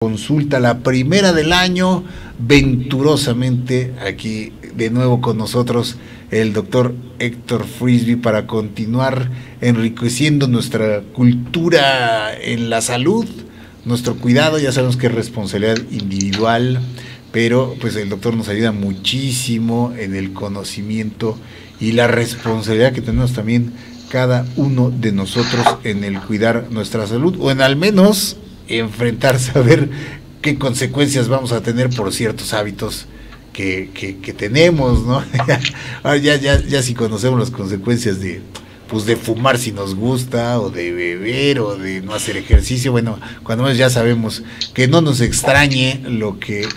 Consulta, la primera del año, venturosamente aquí de nuevo con nosotros el doctor Héctor Frisby para continuar enriqueciendo nuestra cultura en la salud, nuestro cuidado. Ya sabemos que es responsabilidad individual, pero pues el doctor nos ayuda muchísimo en el conocimiento y la responsabilidad que tenemos también cada uno de nosotros en el cuidar nuestra salud, o en al menos enfrentarse a ver qué consecuencias vamos a tener por ciertos hábitos que tenemos, ¿no? ya si conocemos las consecuencias de, pues, de fumar si nos gusta, o de beber, o de no hacer ejercicio, bueno, cuando menos ya sabemos que no nos extrañe lo que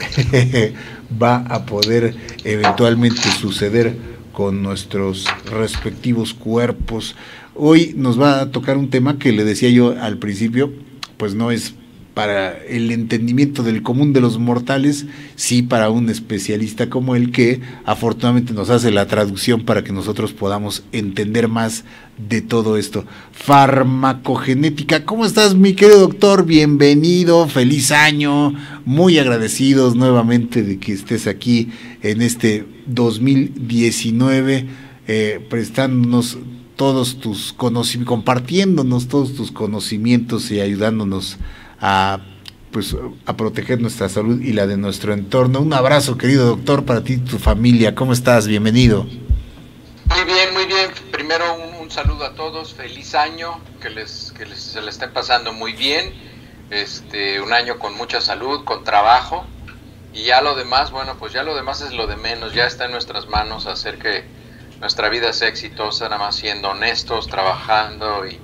va a poder eventualmente suceder con nuestros respectivos cuerpos. Hoy nos va a tocar un tema que le decía yo al principio, pues no es para el entendimiento del común de los mortales, sí para un especialista como él, que afortunadamente nos hace la traducción para que nosotros podamos entender más de todo esto. Farmacogenética. ¿Cómo estás, mi querido doctor? Bienvenido, feliz año, muy agradecidos nuevamente de que estés aquí en este 2019, prestándonos todos tus conocimientos, compartiéndonos todos tus conocimientos y ayudándonos a, pues, a proteger nuestra salud y la de nuestro entorno. Un abrazo, querido doctor, para ti y tu familia. ¿Cómo estás? Bienvenido. Muy bien, muy bien. Primero un saludo a todos, feliz año, que se le estén pasando muy bien, un año con mucha salud, con trabajo, y ya lo demás, bueno, pues ya lo demás es lo de menos, ya está en nuestras manos hacer que nuestra vida sea exitosa, nada más siendo honestos, trabajando y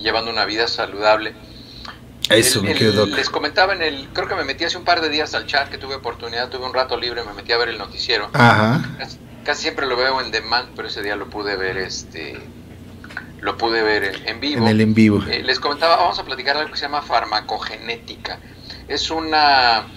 llevando una vida saludable. Eso, me quedo. Les comentaba creo que me metí hace un par de días al chat, que tuve oportunidad, tuve un rato libre, me metí a ver el noticiero. Ajá. Casi siempre lo veo en demand, pero ese día lo pude ver, en vivo. En el en vivo. Les comentaba, vamos a platicar de algo que se llama farmacogenética. Es una,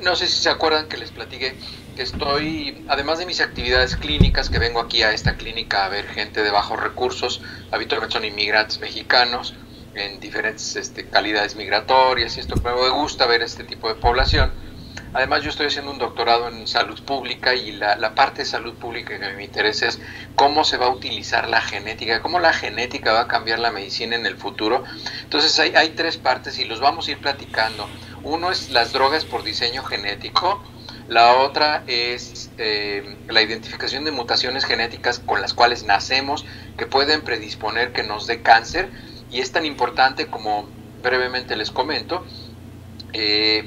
no sé si se acuerdan que les platiqué que estoy, además de mis actividades clínicas, que vengo aquí a esta clínica a ver gente de bajos recursos, habitualmente son inmigrantes mexicanos, en diferentes calidades migratorias, y esto me gusta ver este tipo de población. Además, yo estoy haciendo un doctorado en salud pública, y la parte de salud pública que me interesa es cómo se va a utilizar la genética, cómo la genética va a cambiar la medicina en el futuro. Entonces hay tres partes y los vamos a ir platicando. Uno es las drogas por diseño genético, la otra es la identificación de mutaciones genéticas con las cuales nacemos, que pueden predisponer que nos dé cáncer, y es tan importante como brevemente les comento.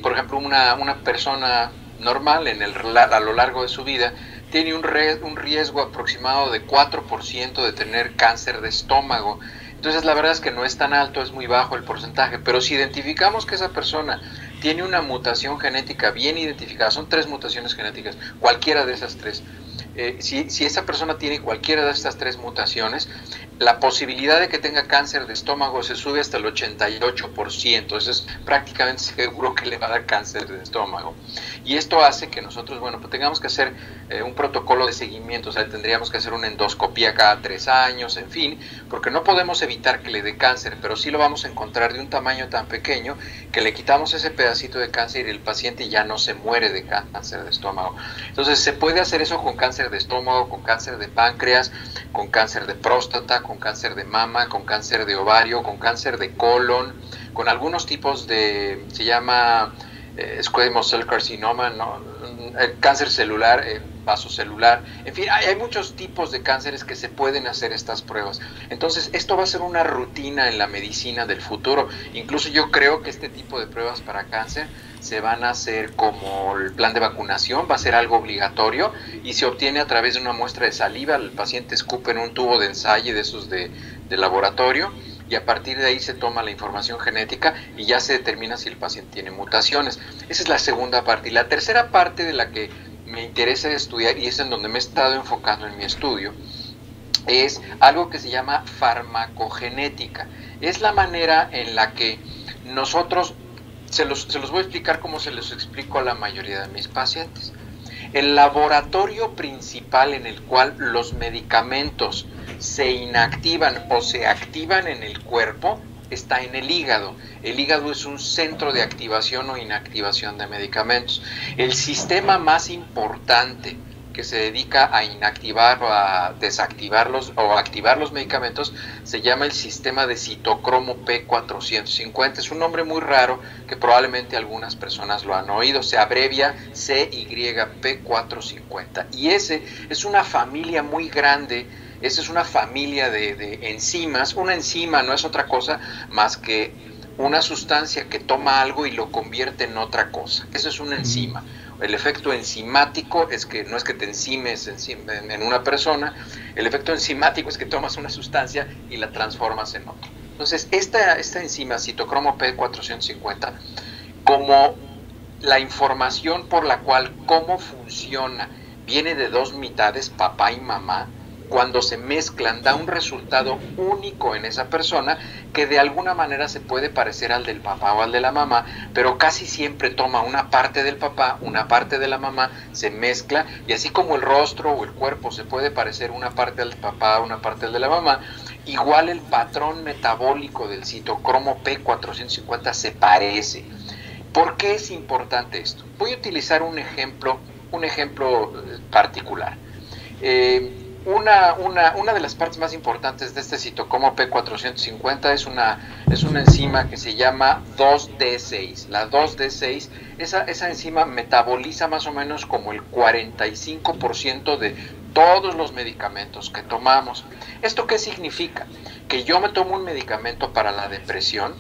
Por ejemplo, una persona normal a lo largo de su vida tiene un riesgo aproximado de 4% de tener cáncer de estómago. Entonces la verdad es que no es tan alto, es muy bajo el porcentaje, pero si identificamos que esa persona tiene una mutación genética bien identificada, son 3 mutaciones genéticas, cualquiera de esas 3, si esa persona tiene cualquiera de estas 3 mutaciones, la posibilidad de que tenga cáncer de estómago se sube hasta el 88%, eso es prácticamente seguro que le va a dar cáncer de estómago. Y esto hace que nosotros, bueno, pues tengamos que hacer un protocolo de seguimiento, o sea, tendríamos que hacer una endoscopía cada 3 años, en fin, porque no podemos evitar que le dé cáncer, pero sí lo vamos a encontrar de un tamaño tan pequeño que le quitamos ese pedacito de cáncer y el paciente ya no se muere de cáncer de estómago. Entonces se puede hacer eso con cáncer de estómago, con cáncer de páncreas, con cáncer de próstata, con cáncer de mama, con cáncer de ovario, con cáncer de colon, con algunos tipos de, se llama squamous cell carcinoma, ¿no? Cáncer celular, vasocelular, en fin, hay muchos tipos de cánceres que se pueden hacer estas pruebas. Entonces esto va a ser una rutina en la medicina del futuro. Incluso yo creo que este tipo de pruebas para cáncer se van a hacer como el plan de vacunación, va a ser algo obligatorio y se obtiene a través de una muestra de saliva. El paciente escupe en un tubo de ensayo de esos de laboratorio, y a partir de ahí se toma la información genética y ya se determina si el paciente tiene mutaciones. Esa es la segunda parte. Y la tercera parte de la que me interesa estudiar, y es en donde me he estado enfocando en mi estudio, es algo que se llama farmacogenética. Es la manera en la que nosotros, se los voy a explicar como se los explico a la mayoría de mis pacientes. El laboratorio principal en el cual los medicamentos se inactivan o se activan en el cuerpo está en el hígado. El hígado es un centro de activación o inactivación de medicamentos. El sistema más importante que se dedica a inactivar o a desactivarlos o a activar los medicamentos se llama el sistema de citocromo P450. Es un nombre muy raro que probablemente algunas personas lo han oído. Se abrevia CYP450. Y ese es una familia muy grande. Esa es una familia de enzimas. Una enzima no es otra cosa más que una sustancia que toma algo y lo convierte en otra cosa. Eso es una enzima. El efecto enzimático es que no es que te enzimes en una persona, el efecto enzimático es que tomas una sustancia y la transformas en otra. Entonces, esta enzima, citocromo P450, como la información por la cual cómo funciona viene de dos mitades, papá y mamá, cuando se mezclan da un resultado único en esa persona que de alguna manera se puede parecer al del papá o al de la mamá, pero casi siempre toma una parte del papá, una parte de la mamá, se mezcla, y así como el rostro o el cuerpo se puede parecer una parte al papá, una parte al de la mamá, igual el patrón metabólico del citocromo P450 se parece. ¿Por qué es importante esto? Voy a utilizar un ejemplo particular. Una de las partes más importantes de este citocromo P450 es una enzima que se llama 2D6. La 2D6, esa enzima metaboliza más o menos como el 45% de todos los medicamentos que tomamos. ¿Esto qué significa? Que yo me tomo un medicamento para la depresión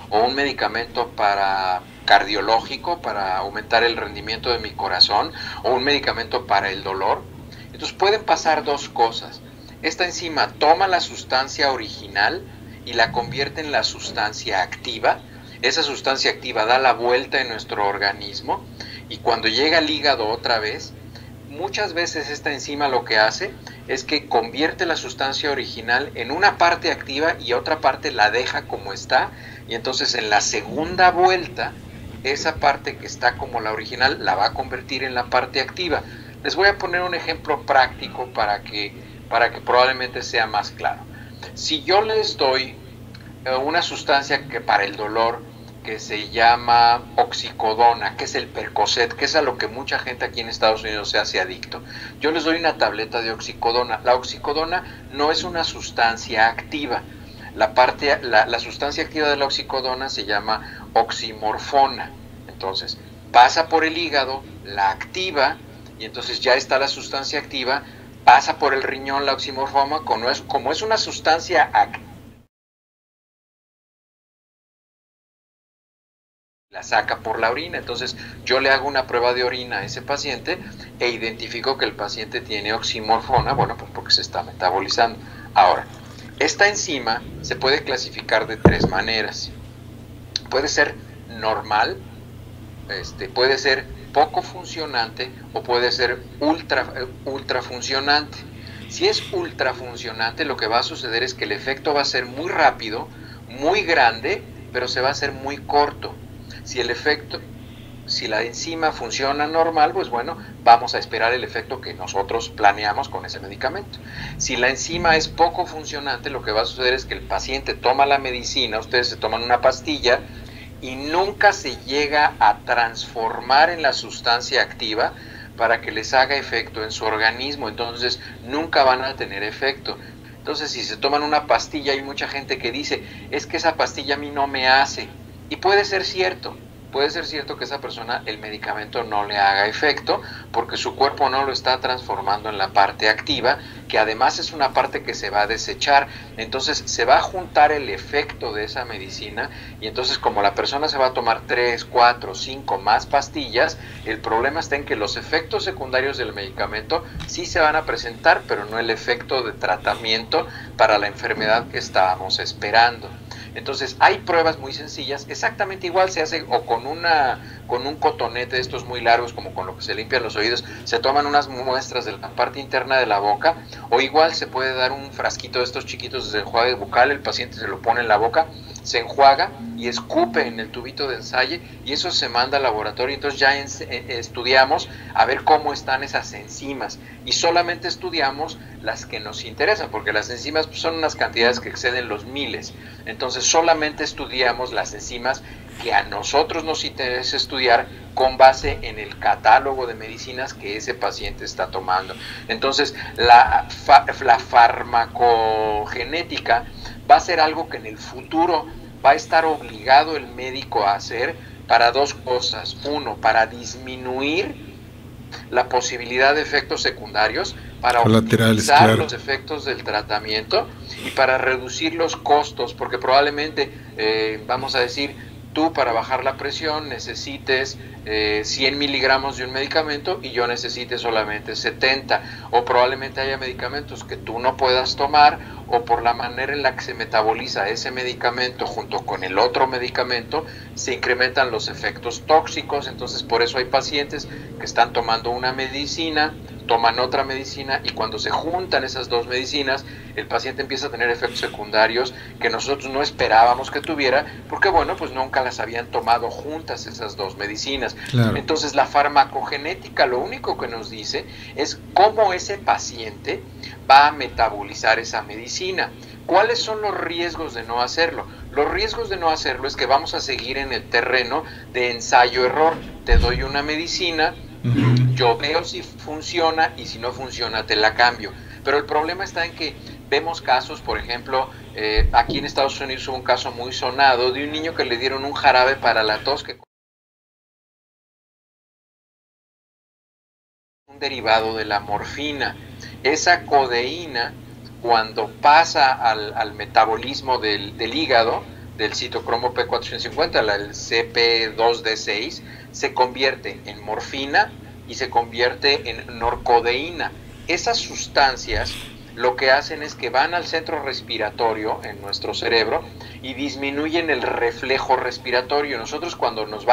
o un medicamento para cardiológico, para aumentar el rendimiento de mi corazón, o un medicamento para el dolor. Entonces pueden pasar dos cosas. Esta enzima toma la sustancia original y la convierte en la sustancia activa. Esa sustancia activa da la vuelta en nuestro organismo y cuando llega al hígado otra vez, muchas veces esta enzima lo que hace es que convierte la sustancia original en una parte activa y otra parte la deja como está, y entonces en la segunda vuelta esa parte que está como la original la va a convertir en la parte activa. Les voy a poner un ejemplo práctico para que probablemente sea más claro. Si yo les doy una sustancia que para el dolor que se llama oxicodona, que es el Percocet, que es a lo que mucha gente aquí en Estados Unidos se hace adicto, yo les doy una tableta de oxicodona. La oxicodona no es una sustancia activa. La sustancia activa de la oxicodona se llama oximorfona. Entonces pasa por el hígado, la activa, y entonces ya está la sustancia activa, pasa por el riñón la oximorfona, como es una sustancia activa, la saca por la orina. Entonces yo le hago una prueba de orina a ese paciente e identifico que el paciente tiene oximorfona, bueno, pues porque se está metabolizando. Ahora, esta enzima se puede clasificar de tres maneras. Puede ser normal, puede ser poco funcionante o puede ser ultra funcionante. Si es ultra funcionante, lo que va a suceder es que el efecto va a ser muy rápido, muy grande, pero se va a hacer muy corto. Si la enzima funciona normal, pues bueno, vamos a esperar el efecto que nosotros planeamos con ese medicamento. Si la enzima es poco funcionante, lo que va a suceder es que el paciente toma la medicina, ustedes se toman una pastilla y nunca se llega a transformar en la sustancia activa para que les haga efecto en su organismo, entonces nunca van a tener efecto. Entonces, si se toman una pastilla, hay mucha gente que dice, es que esa pastilla a mí no me hace. Y puede ser cierto que esa persona, el medicamento no le haga efecto, porque su cuerpo no lo está transformando en la parte activa, que además es una parte que se va a desechar. Entonces se va a juntar el efecto de esa medicina, y entonces como la persona se va a tomar 3, 4, 5 más pastillas, el problema está en que los efectos secundarios del medicamento sí se van a presentar, pero no el efecto de tratamiento para la enfermedad que estábamos esperando. Entonces hay pruebas muy sencillas, exactamente igual se hace o con un cotonete de estos muy largos, como con lo que se limpian los oídos, se toman unas muestras de la parte interna de la boca, o igual se puede dar un frasquito de estos chiquitos de enjuague bucal, el paciente se lo pone en la boca se enjuaga y escupe en el tubito de ensayo y eso se manda al laboratorio. Entonces ya estudiamos a ver cómo están esas enzimas y solamente estudiamos las que nos interesan, porque las enzimas pues, son unas cantidades que exceden los miles. Entonces solamente estudiamos las enzimas que a nosotros nos interesa estudiar con base en el catálogo de medicinas que ese paciente está tomando. Entonces la farmacogenética va a ser algo que en el futuro va a estar obligado el médico a hacer para dos cosas. Uno, para disminuir la posibilidad de efectos secundarios, para optimizar los efectos del tratamiento y para reducir los costos, porque probablemente, vamos a decir, tú para bajar la presión necesites 100 miligramos de un medicamento y yo necesite solamente 70, o probablemente haya medicamentos que tú no puedas tomar, o por la manera en la que se metaboliza ese medicamento junto con el otro medicamento se incrementan los efectos tóxicos. Entonces por eso hay pacientes que están tomando una medicina, toman otra medicina y cuando se juntan esas dos medicinas el paciente empieza a tener efectos secundarios que nosotros no esperábamos que tuviera, porque bueno, pues nunca las habían tomado juntas esas dos medicinas. Claro. Entonces la farmacogenética lo único que nos dice es cómo ese paciente va a metabolizar esa medicina. ¿Cuáles son los riesgos de no hacerlo? Los riesgos de no hacerlo es que vamos a seguir en el terreno de ensayo-error. Te doy una medicina, yo veo si funciona y si no funciona te la cambio. Pero el problema está en que vemos casos, por ejemplo, aquí en Estados Unidos hubo un caso muy sonado de un niño que le dieron un jarabe para la tos que un derivado de la morfina. Esa codeína, cuando pasa al metabolismo del hígado, del citocromo P450, el CP2D6, se convierte en morfina y se convierte en norcodeína. Esas sustancias lo que hacen es que van al centro respiratorio en nuestro cerebro y disminuyen el reflejo respiratorio. Nosotros cuando nos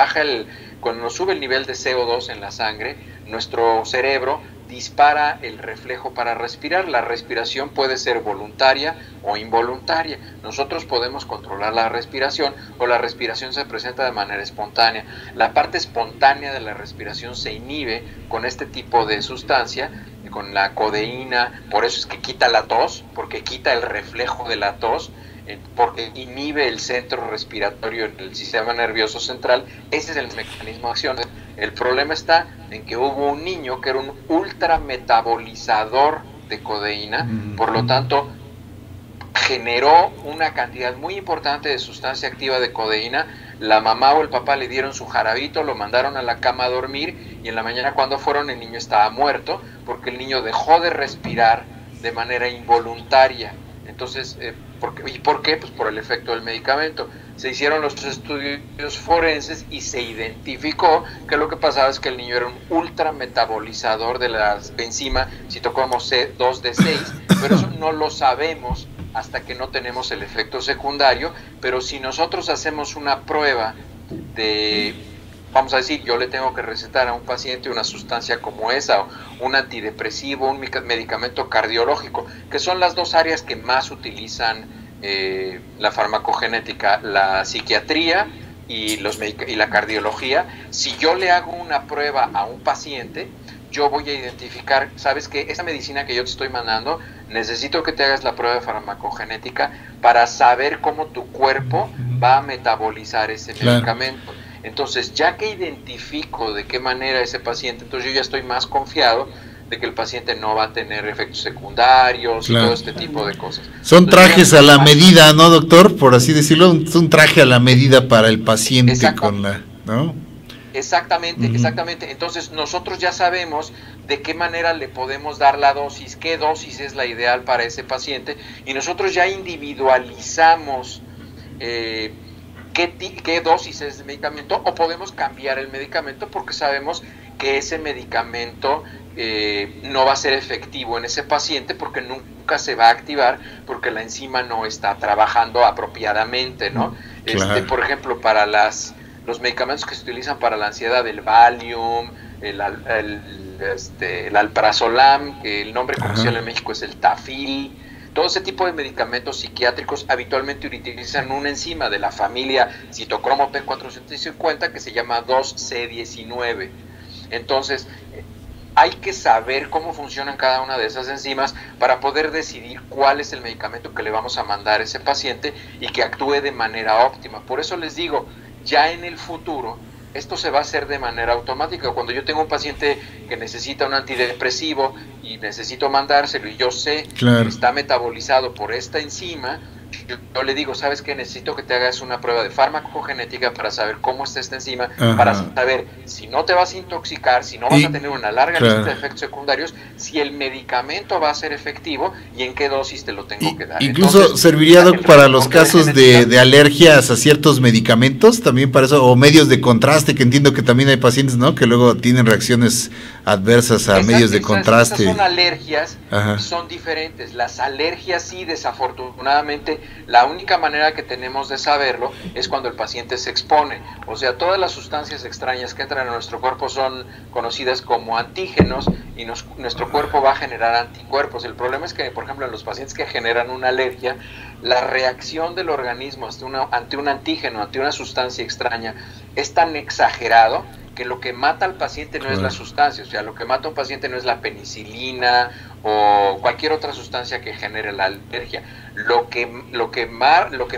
sube el nivel de CO2 en la sangre, nuestro cerebro dispara el reflejo para respirar. La respiración puede ser voluntaria o involuntaria. Nosotros podemos controlar la respiración o la respiración se presenta de manera espontánea. La parte espontánea de la respiración se inhibe con este tipo de sustancia, con la codeína. Por eso es que quita la tos, porque quita el reflejo de la tos, porque inhibe el centro respiratorio en el sistema nervioso central. Ese es el mecanismo de acción. El problema está en que hubo un niño que era un ultrametabolizador de codeína, por lo tanto generó una cantidad muy importante de sustancia activa de codeína. La mamá o el papá le dieron su jarabito, lo mandaron a la cama a dormir y en la mañana cuando fueron el niño estaba muerto porque el niño dejó de respirar de manera involuntaria. Entonces, ¿y por qué? Pues por el efecto del medicamento. Se hicieron los estudios forenses y se identificó que lo que pasaba es que el niño era un ultrametabolizador de la enzima citocromo C2D6, pero eso no lo sabemos hasta que no tenemos el efecto secundario. Pero si nosotros hacemos una prueba de, vamos a decir, yo le tengo que recetar a un paciente una sustancia como esa, o un antidepresivo, un medicamento cardiológico, que son las dos áreas que más utilizan la farmacogenética, la psiquiatría y la cardiología. Si yo le hago una prueba a un paciente, yo voy a identificar, ¿sabes qué? Esa medicina que yo te estoy mandando, necesito que te hagas la prueba de farmacogenética para saber cómo tu cuerpo va a metabolizar ese medicamento. Entonces, ya que identifico de qué manera ese paciente, entonces yo ya estoy más confiado de que el paciente no va a tener efectos secundarios y todo este tipo de cosas. Son trajes a la medida, ¿no, doctor? Por así decirlo, un traje a la medida para el paciente con la, ¿no? Exactamente, exactamente. Entonces nosotros ya sabemos de qué manera le podemos dar la dosis, qué dosis es la ideal para ese paciente, y nosotros ya individualizamos qué dosis es el medicamento, o podemos cambiar el medicamento porque sabemos que ese medicamento no va a ser efectivo en ese paciente porque nunca se va a activar porque la enzima no está trabajando apropiadamente, ¿no? Claro. Por ejemplo, para los medicamentos que se utilizan para la ansiedad, el Valium, el Alprazolam, que el nombre comercial en México es el Tafil. Todo ese tipo de medicamentos psiquiátricos habitualmente utilizan una enzima de la familia citocromo P450 que se llama 2C19. Entonces, hay que saber cómo funcionan cada una de esas enzimas para poder decidir cuál es el medicamento que le vamos a mandar a ese paciente y que actúe de manera óptima. Por eso les digo, ya en el futuro, esto se va a hacer de manera automática. Cuando yo tengo un paciente que necesita un antidepresivo y necesito mandárselo y yo sé que está metabolizado por esta enzima, yo le digo, ¿sabes qué? Necesito que te hagas una prueba de farmacogenética para saber cómo está esta enzima, para saber si no te vas a intoxicar, si no vas a tener una larga lista de efectos secundarios, si el medicamento va a ser efectivo y en qué dosis te lo tengo que dar. Incluso entonces, serviría, Doc, para los casos de alergias a ciertos medicamentos, también para eso, o medios de contraste, que entiendo que también hay pacientes, ¿no?, que luego tienen reacciones adversas a medios de contraste. Esas son alergias, son diferentes. Las alergias sí, desafortunadamente, la única manera que tenemos de saberlo es cuando el paciente se expone. O sea, todas las sustancias extrañas que entran a nuestro cuerpo son conocidas como antígenos y nuestro cuerpo va a generar anticuerpos. El problema es que, por ejemplo, en los pacientes que generan una alergia, la reacción del organismo ante un antígeno, ante una sustancia extraña, es tan exagerado que lo que mata al paciente no es la sustancia. O sea, lo que mata a un paciente no es la penicilina o cualquier otra sustancia que genere la alergia. Lo que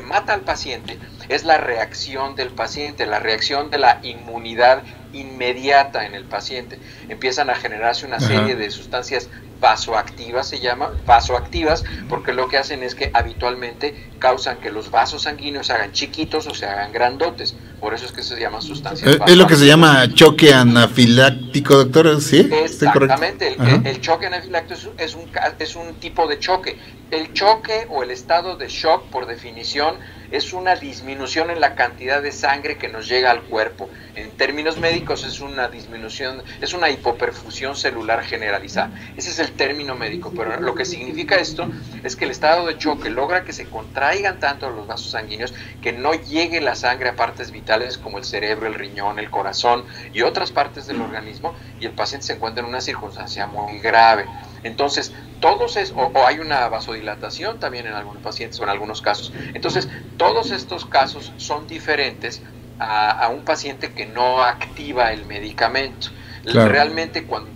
mata al paciente es la reacción del paciente, la reacción de la inmunidad inmediata en el paciente. Empiezan a generarse una serie de sustancias vasoactivas, se llama vasoactivas, porque lo que hacen es que habitualmente causan que los vasos sanguíneos se hagan chiquitos o se hagan grandotes. Por eso es que se llaman sustancias vasoactivas. Es lo que se llama choque anafiláctico, doctor, ¿sí? Exactamente. El choque anafiláctico es un tipo de choque. El choque o el estado de shock, por definición, es una disminución en la cantidad de sangre que nos llega al cuerpo. En términos médicos es una disminución, es una hipoperfusión celular generalizada. Ese es el término médico, pero lo que significa esto es que el estado de choque logra que se contraigan tanto los vasos sanguíneos que no llegue la sangre a partes vitales como el cerebro, el riñón, el corazón y otras partes del organismo, y el paciente se encuentra en una circunstancia muy grave. Entonces, o hay una vasodilatación también en algunos pacientes o en algunos casos. Entonces, todos estos casos son diferentes a un paciente que no activa el medicamento. Realmente cuando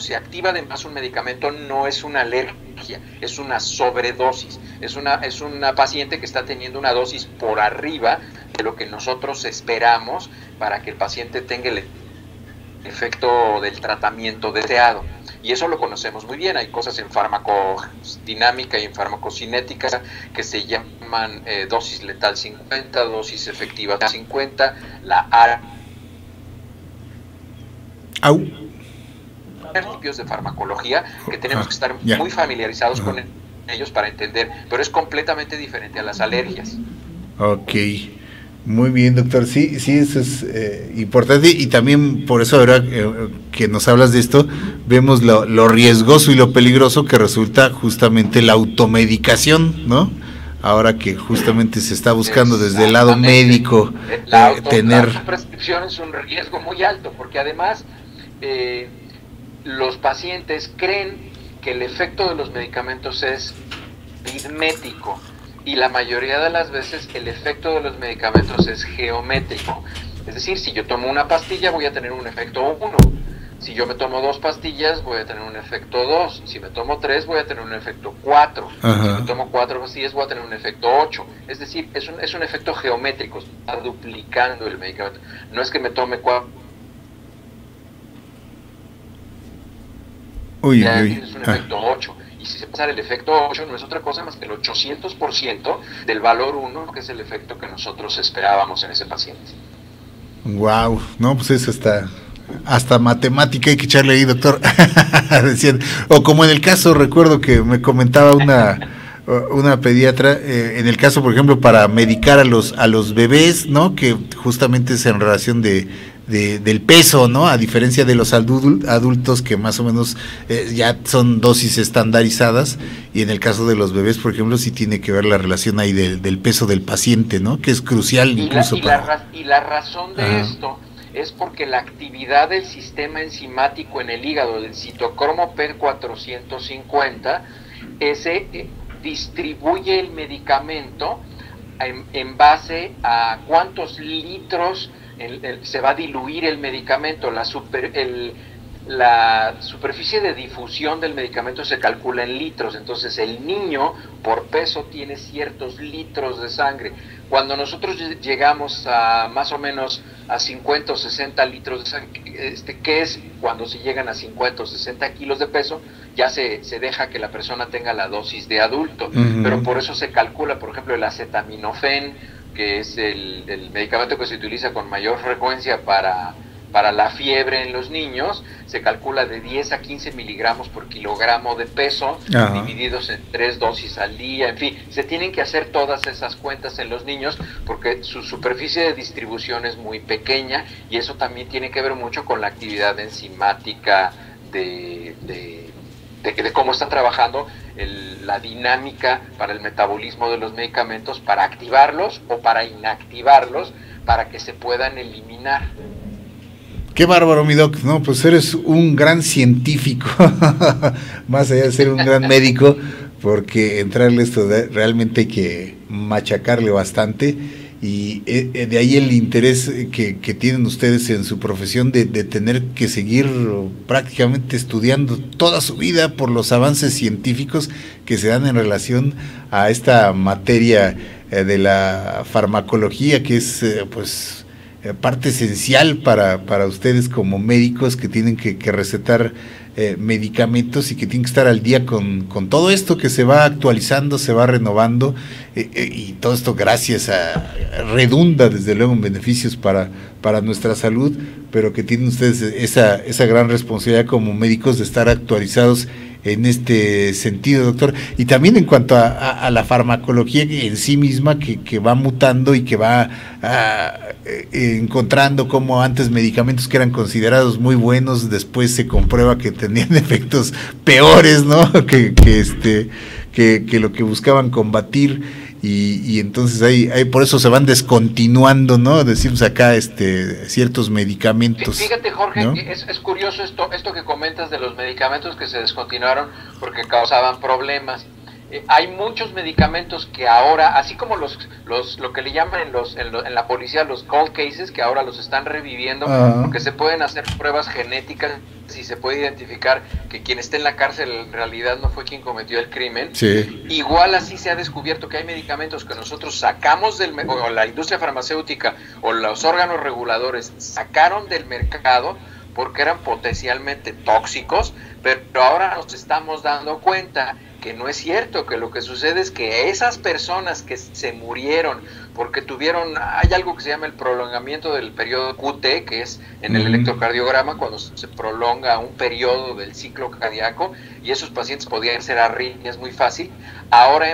se activa de más un medicamento no es una alergia, es una sobredosis. Es una paciente que está teniendo una dosis por arriba de lo que nosotros esperamos para que el paciente tenga el efecto del tratamiento deseado. Y eso lo conocemos muy bien. Hay cosas en farmacodinámica y en farmacocinética que se llaman dosis letal 50, dosis efectiva 50, la principios de farmacología que tenemos que estar muy familiarizados con ellos para entender, pero es completamente diferente a las alergias. Ok. Muy bien, doctor. Sí, eso es importante, y también por eso ahora que nos hablas de esto, vemos lo riesgoso y lo peligroso que resulta justamente la automedicación, ¿no? Ahora que justamente se está buscando desde el lado médico tener... La prescripción es un riesgo muy alto, porque además los pacientes creen que el efecto de los medicamentos es aritmético, y la mayoría de las veces el efecto de los medicamentos es geométrico. Es decir, si yo tomo una pastilla voy a tener un efecto 1, si yo me tomo 2 pastillas voy a tener un efecto 2, si me tomo 3 voy a tener un efecto 4, si me tomo 4 pastillas voy a tener un efecto 8. Es decir, es un efecto geométrico, está duplicando el medicamento. No es que me tome 4. Es un efecto 8. Y si se pasa el efecto 8 no es otra cosa más que el 800% del valor 1, que es el efecto que nosotros esperábamos en ese paciente. Wow, no, pues eso está, hasta matemática hay que echarle ahí, doctor. Decían, o como en el caso, recuerdo que me comentaba una pediatra, en el caso, por ejemplo, para medicar a los bebés, ¿no? Que justamente es en relación del peso, ¿no? A diferencia de los adultos que más o menos ya son dosis estandarizadas, y en el caso de los bebés, por ejemplo, sí tiene que ver la relación ahí del peso del paciente, ¿no? Que es crucial incluso la razón de esto es porque la actividad del sistema enzimático en el hígado del citocromo P450 ese distribuye el medicamento en base a cuántos litros se va a diluir el medicamento. La superficie de difusión del medicamento se calcula en litros, entonces el niño por peso tiene ciertos litros de sangre. Cuando nosotros llegamos a más o menos a 50 o 60 litros de sangre, ¿qué es cuando se llegan a 50 o 60 kilos de peso? Ya se deja que la persona tenga la dosis de adulto, pero por eso se calcula, por ejemplo, el acetaminofén, que es el medicamento que se utiliza con mayor frecuencia para la fiebre en los niños, se calcula de 10 a 15 miligramos por kilogramo de peso, divididos en 3 dosis al día. En fin, se tienen que hacer todas esas cuentas en los niños porque su superficie de distribución es muy pequeña, y eso también tiene que ver mucho con la actividad enzimática de cómo está trabajando la dinámica para el metabolismo de los medicamentos, para activarlos o para inactivarlos, para que se puedan eliminar. Qué bárbaro, mi doc. No, pues eres un gran científico, más allá de ser un gran médico, porque entrarle esto realmente hay que machacarle bastante, y de ahí el interés que tienen ustedes en su profesión de tener que seguir prácticamente estudiando toda su vida por los avances científicos que se dan en relación a esta materia de la farmacología, que es pues parte esencial para ustedes como médicos que tienen que recetar medicamentos y que tienen que estar al día con todo esto que se va actualizando, se va renovando, y todo esto redunda desde luego en beneficios para nuestra salud, pero que tienen ustedes esa gran responsabilidad como médicos de estar actualizados en este sentido, doctor. Y también en cuanto a la farmacología en sí misma, que va mutando y que va encontrando como antes medicamentos que eran considerados muy buenos, después se comprueba que tenían efectos peores, ¿no? que lo que buscaban combatir. Y entonces ahí por eso se van descontinuando, ¿no? Decimos acá ciertos medicamentos. Fíjate, Jorge, ¿no? Es curioso esto que comentas de los medicamentos que se descontinuaron porque causaban problemas. Hay muchos medicamentos que ahora, así como lo que le llaman en la policía los cold cases, que ahora los están reviviendo, porque se pueden hacer pruebas genéticas y se puede identificar que quien esté en la cárcel en realidad no fue quien cometió el crimen. Sí. Igual así se ha descubierto que hay medicamentos que nosotros sacamos o la industria farmacéutica o los órganos reguladores sacaron del mercado porque eran potencialmente tóxicos, pero ahora nos estamos dando cuenta que no es cierto, que lo que sucede es que esas personas que se murieron porque hay algo que se llama el prolongamiento del periodo QT, que es en el electrocardiograma cuando se prolonga un periodo del ciclo cardíaco, y esos pacientes podían ser arritmias muy fácil. Ahora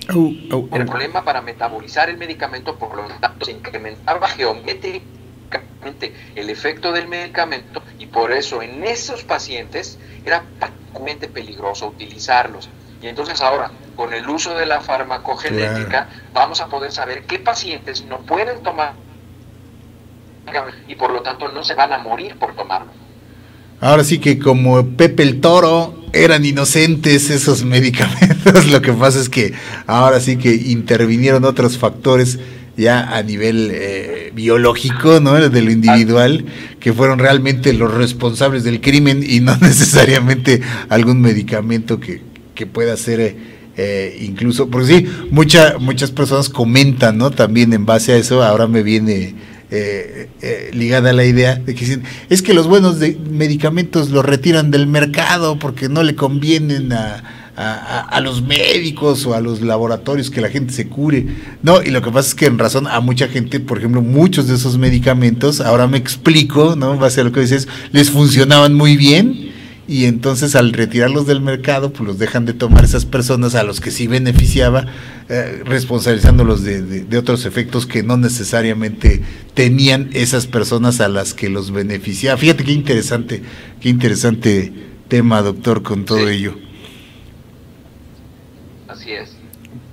el problema para metabolizar el medicamento, por lo tanto se incrementaba geométricamente el efecto del medicamento, y por eso en esos pacientes era particularmente peligroso utilizarlos. Y entonces ahora, con el uso de la farmacogenética, vamos a poder saber qué pacientes no pueden tomar y por lo tanto no se van a morir por tomarlo. Ahora sí que como Pepe el Toro eran inocentes esos medicamentos, lo que pasa es que ahora sí que intervinieron otros factores ya a nivel biológico, ¿no? De lo individual, que fueron realmente los responsables del crimen y no necesariamente algún medicamento que pueda ser incluso, porque sí, muchas personas comentan, ¿no? También en base a eso, ahora me viene ligada la idea de que dicen, es que los buenos medicamentos los retiran del mercado porque no le convienen a los médicos o a los laboratorios que la gente se cure. No, y lo que pasa es que en razón a mucha gente, por ejemplo, muchos de esos medicamentos, ahora me explico, ¿no? En base a lo que dices, les funcionaban muy bien, y entonces al retirarlos del mercado, pues los dejan de tomar esas personas a los que sí beneficiaba, responsabilizándolos de otros efectos que no necesariamente tenían esas personas a las que los beneficiaba. Fíjate qué interesante tema, doctor, con todo ello. Así es.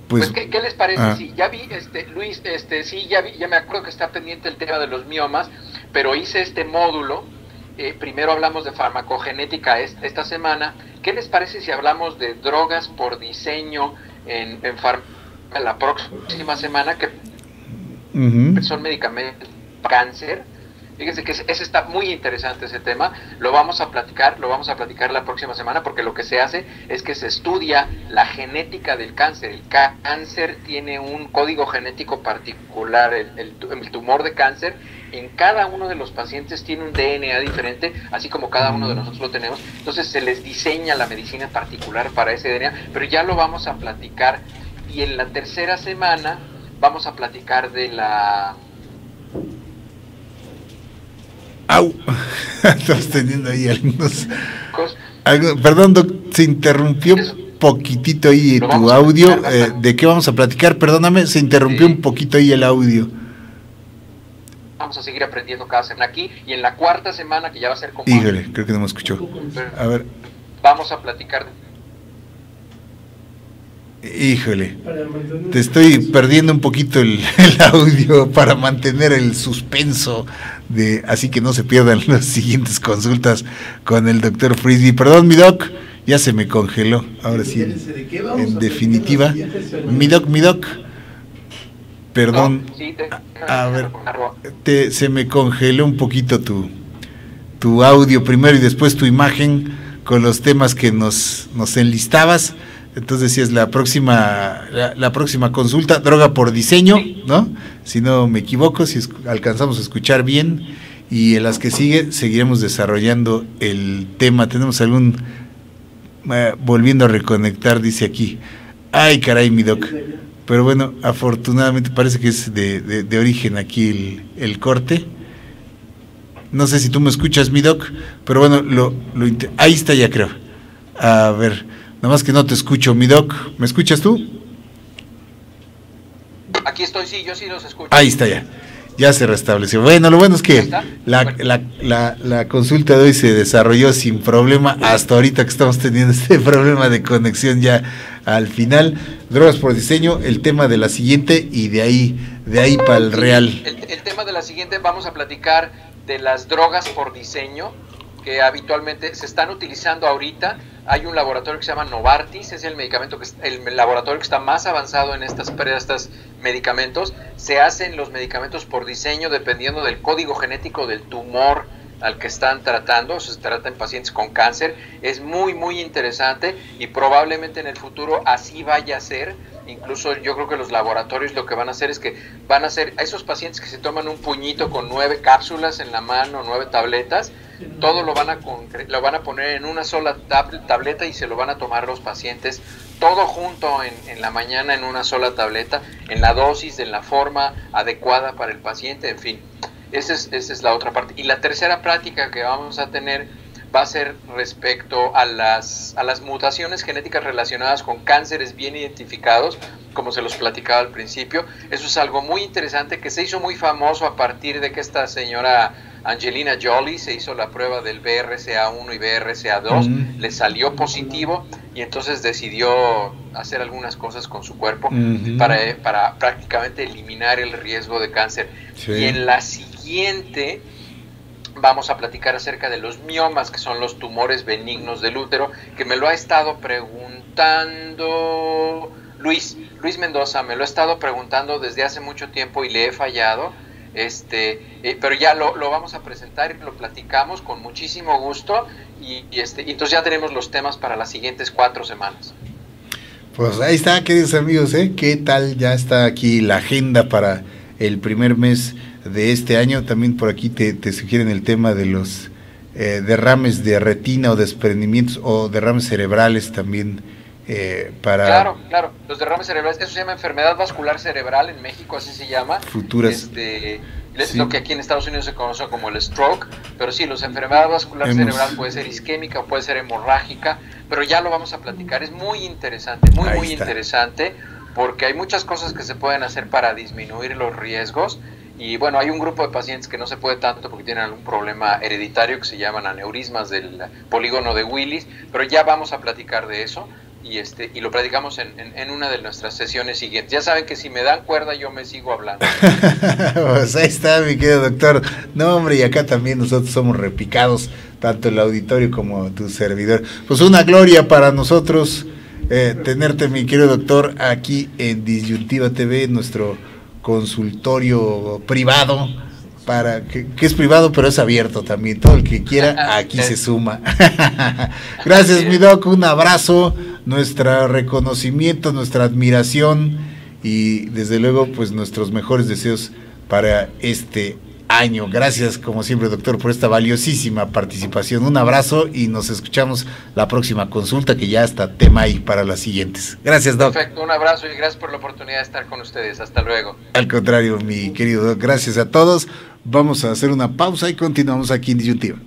Pues ¿qué les parece? Sí, ya vi, Luis, sí, ya me acuerdo que está pendiente el tema de los miomas, pero hice este módulo primero hablamos de farmacogenética esta semana. ¿Qué les parece si hablamos de drogas por diseño en la próxima semana, que son medicamentos para cáncer? Fíjense que ese está muy interesante ese tema, lo vamos a platicar la próxima semana, porque lo que se hace es que se estudia la genética del cáncer. El cáncer tiene un código genético particular, el tumor de cáncer, en cada uno de los pacientes tiene un DNA diferente, así como cada uno de nosotros lo tenemos, entonces se les diseña la medicina particular para ese DNA, pero ya lo vamos a platicar, y en la tercera semana vamos a platicar de la... ¡Au! Estamos teniendo ahí perdón, Doc, se interrumpió poquitito ahí tu audio. ¿De qué vamos a platicar? Perdóname, se interrumpió un poquito ahí el audio. Vamos a seguir aprendiendo cada semana aquí, y en la cuarta semana, que ya va a ser como... Híjole, creo que no me escuchó. A ver. Vamos a platicar... Híjole, te estoy perdiendo un poquito el audio para mantener el suspenso, así que no se pierdan las siguientes consultas con el doctor Frisby. Perdón, mi doc, ya se me congeló, ahora sí, en definitiva. Mi doc, perdón, a ver, se me congeló un poquito tu audio primero y después tu imagen con los temas que nos enlistabas. Entonces decías la próxima consulta, droga por diseño, ¿no? Si no me equivoco, si alcanzamos a escuchar bien, y en las que seguiremos desarrollando el tema. Tenemos volviendo a reconectar, dice aquí. Ay, caray, mi doc. Pero bueno, afortunadamente parece que es de origen aquí el corte. No sé si tú me escuchas, mi doc, pero bueno, ahí está ya, creo. A ver... Nada más que no te escucho, mi doc. ¿Me escuchas tú? Aquí estoy, sí, yo sí los escucho. Ahí está ya. Ya se restableció. Bueno, lo bueno es que la consulta de hoy se desarrolló sin problema, hasta ahorita que estamos teniendo este problema de conexión ya al final. Drogas por diseño, el tema de la siguiente, y de ahí para el real. El tema de la siguiente, vamos a platicar de las drogas por diseño, que habitualmente se están utilizando ahorita. Hay un laboratorio que se llama Novartis, es el laboratorio que está más avanzado en estos medicamentos. Se hacen los medicamentos por diseño dependiendo del código genético del tumor al que están tratando. Se trata en pacientes con cáncer. Es muy, muy interesante, y probablemente en el futuro así vaya a ser. Incluso yo creo que los laboratorios lo que van a hacer es que van a hacer a esos pacientes que se toman un puñito con 9 cápsulas en la mano, 9 tabletas, todo lo van a poner en una sola tableta, y se lo van a tomar los pacientes todo junto en la mañana en una sola tableta, en la dosis, en la forma adecuada para el paciente. En fin, esa es la otra parte. Y la tercera práctica que vamos a tener va a ser respecto a las mutaciones genéticas relacionadas con cánceres bien identificados, como se los platicaba al principio. Eso es algo muy interesante que se hizo muy famoso a partir de que esta señora Angelina Jolie se hizo la prueba del BRCA1 y BRCA2, le salió positivo, y entonces decidió hacer algunas cosas con su cuerpo para prácticamente eliminar el riesgo de cáncer. Sí. Y en la siguiente vamos a platicar acerca de los miomas, que son los tumores benignos del útero, que me lo ha estado preguntando Luis Mendoza, me lo ha estado preguntando desde hace mucho tiempo y le he fallado, pero ya lo vamos a presentar y lo platicamos con muchísimo gusto, y entonces ya tenemos los temas para las siguientes 4 semanas. Pues ahí está, queridos amigos, ¿qué tal? Ya está aquí la agenda para el primer mes de este año. También por aquí te sugieren el tema de los derrames de retina o desprendimientos o derrames cerebrales también para... Claro, los derrames cerebrales, eso se llama enfermedad vascular cerebral en México, así se llama. Futuras. Es lo que aquí en Estados Unidos se conoce como el stroke, pero sí, la enfermedad vascular cerebral puede ser isquémica o puede ser hemorrágica, pero ya lo vamos a platicar. Es muy interesante, muy interesante, porque hay muchas cosas que se pueden hacer para disminuir los riesgos. Y bueno, hay un grupo de pacientes que no se puede tanto porque tienen algún problema hereditario que se llaman aneurismas del polígono de Willis, pero ya vamos a platicar de eso. y lo platicamos en una de nuestras sesiones siguientes. Ya saben que si me dan cuerda yo me sigo hablando. Pues ahí está, mi querido doctor. No, hombre, y acá también nosotros somos repicados, tanto el auditorio como tu servidor. Pues una gloria para nosotros tenerte, mi querido doctor, aquí en Disyuntiva TV, nuestro consultorio privado, que es privado pero es abierto también, todo el que quiera aquí se suma. Gracias, mi doc, un abrazo, nuestro reconocimiento, nuestra admiración y desde luego pues nuestros mejores deseos para este año. Gracias como siempre, doctor, por esta valiosísima participación. Un abrazo y nos escuchamos la próxima consulta, que ya está tema ahí para las siguientes. Gracias, doc. Perfecto, un abrazo y gracias por la oportunidad de estar con ustedes. Hasta luego. Al contrario, mi querido doc, gracias a todos. Vamos a hacer una pausa y continuamos aquí en Disyuntiva.